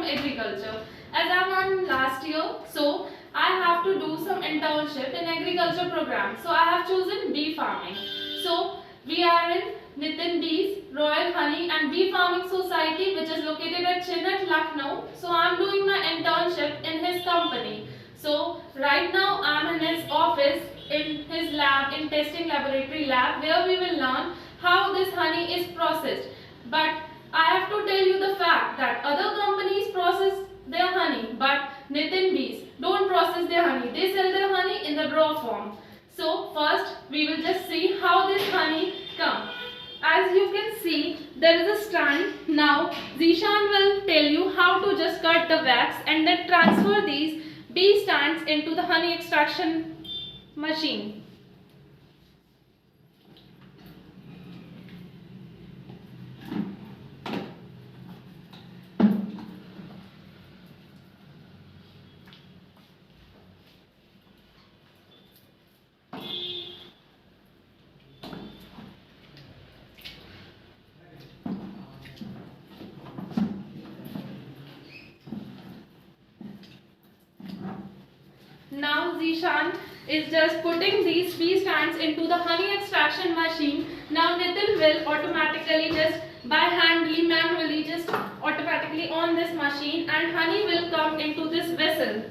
from agriculture. As I'm on last year, so I have to do some internship in agriculture program. So I have chosen bee farming. So we are in Nitin Bees Royal Honey and Bee Farming Society, which is located at Chinat, Lucknow. So I'm doing my internship in his company. So right now I'm in his office, in his lab, in testing laboratory lab, where we will learn how this honey is processed. But I have to tell you the fact that other companies process their honey, but Nitin Bees don't process their honey. They sell their honey in the raw form. So first we will just see how this honey comes. As you can see, there is a stand. Now Zishan will tell you how to just cut the wax and then transfer these bee stands into the honey extraction machine. Now Zishan is just putting these bee stands into the honey extraction machine. Now Nitin will automatically just by handly, manually just automatically on this machine and honey will come into this vessel.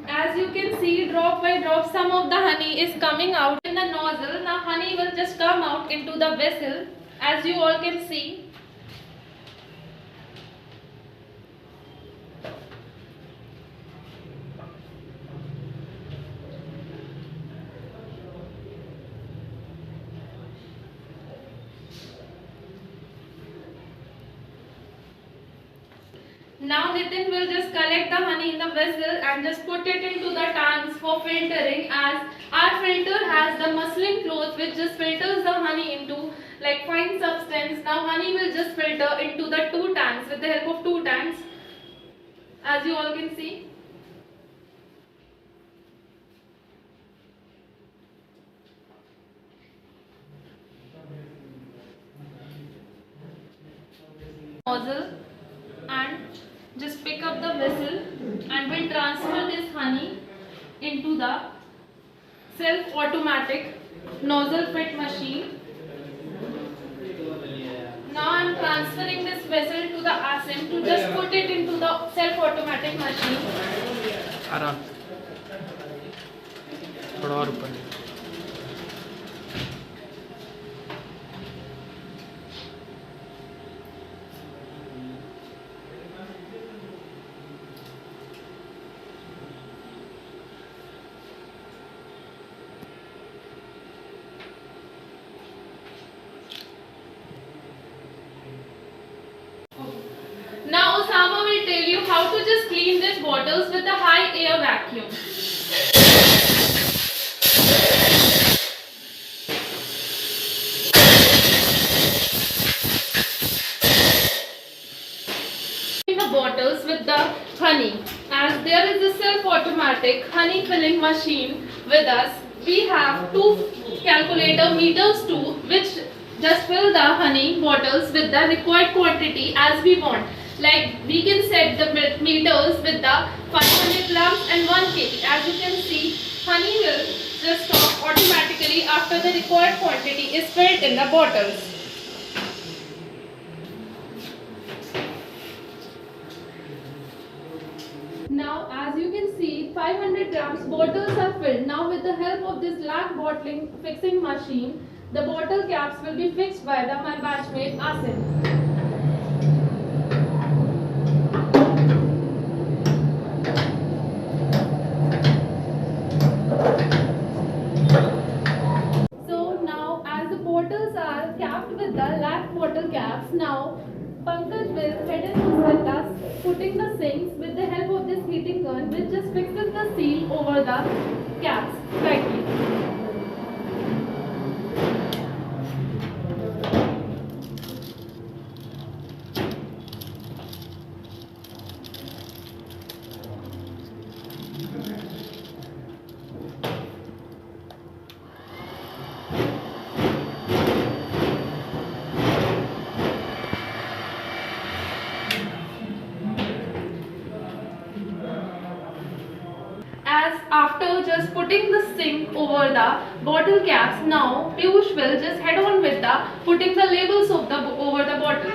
As you can see, drop by drop some of the honey is coming out in the nozzle. Now honey will just come out into the vessel, as you all can see. Now Nitin will just collect the honey in the vessel and just put it into the tanks for filtering, as our filter has the muslin cloth which just filters the honey into like fine substance. Now honey will just filter into the two tanks with the help of two tanks, as you all can see. Nozzle and just pick up the vessel and will transfer this honey into the self-automatic nozzle fit machine. Now I am transferring this vessel to the ASIM to just put it into the self-automatic machine. आराम थोड़ा और ऊपर Now Osama will tell you how to just clean these bottles with a high air vacuum. The bottles with the honey, as there is a self-automatic honey filling machine with us. We have two calculator meters too, which just fill the honey bottles with the required quantity as we want. Like we can set the meters with the 500 grams and 1 kg. As you can see, honey will just stop automatically after the required quantity is filled in the bottles. Now as you can see, 500 grams bottles are filled. Now with the help of this lac bottling fixing machine, the bottle caps will be fixed by my batchmate Asim. So now as the bottles are capped with the lac bottle caps, now Pankaj will head in with us putting the sinks with the help of this heating gun, which just fixes the seal over the caps tightly. just putting the sink over the bottle caps. Now Piyush will just head on with the putting the labels of the over the bottle.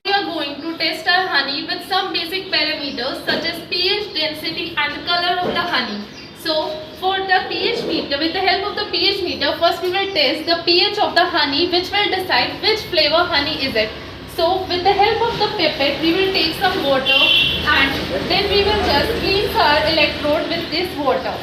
We are going to test our honey with some basic parameters such as pH, density and the color of the honey. So for the pH meter, with the help of the pH meter, first we will test the pH of the honey, which will decide which flavor honey is it. So with the help of the pipette, we will take some water and then we will just cleanse our electrode with this water.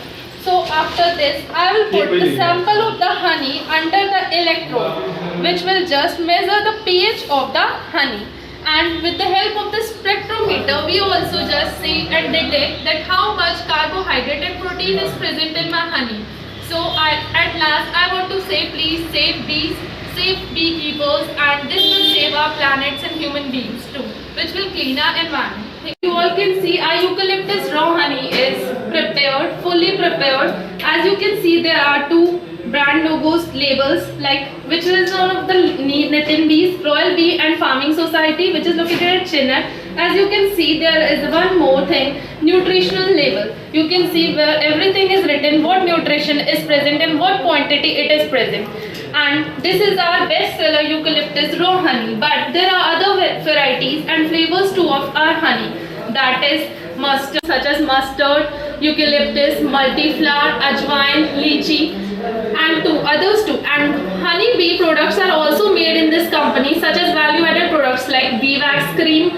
So after this, I will put the sample of the honey under the electrode, which will just measure the pH of the honey. And with the help of the spectrometer, we also just see and detect that how much carbohydrate and protein is present in my honey. So at last, I want to say, please save bees, save beekeepers, and this will save our planets and human beings too, which will clean our environment. You all can see our eucalyptus raw honey is prepared, fully prepared. As you can see, there are two brand logos, labels, like which is one of the Nitin Bees, Royal Bee and Farming Society, which is located at Chennai. As you can see, there is one more thing, nutritional label. You can see where everything is written, what nutrition is present and what quantity it is present. And this is our bestseller eucalyptus raw honey. But there are other varieties and flavors too of our honey. That is mustard, such as mustard, eucalyptus, multiflower, ajwain, lychee, and two others too. And honey bee products are also made in this company, such as value-added products like bee wax cream,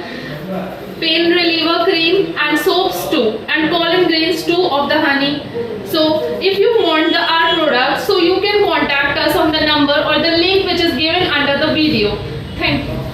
pain reliever cream, and soaps too, and pollen grains too of the honey. So if you want our products, so you can contact us on the number or the link which is given under the video. Thank you.